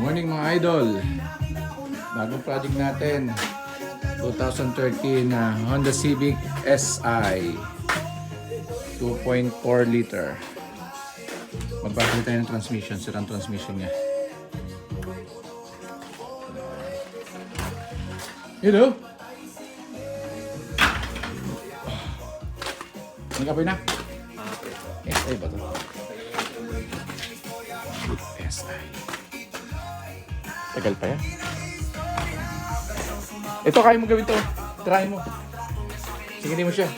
Morning mga idol. Bagong project natin. 2013 na Honda Civic SI 2.4 liter. Magpapalit tayo ng transmission. Sirang transmission niya. You know? Nagkapoy na? SI ba ito? SI. Tagal pa yan. Ito, kaya mo gawin to. Try mo. Sige, mo siya.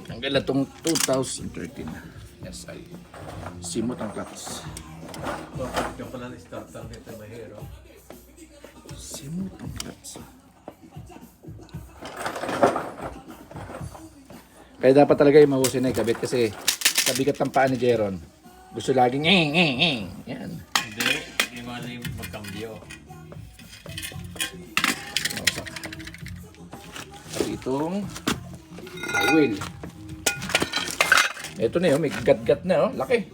Tanggal na itong 2013 SI. Simot ang clutch. Yung pala na-start ang kita mahiro. Simot ang clutch. Kaya dapat talaga yung mahusin na ikabit kasi kabigat ng paa ni Jeron. Gusto laging yan. Hindi mali magkambyo. Masak. At itong high wheel. Ito na yun, may gat-gat na, oh. Laki.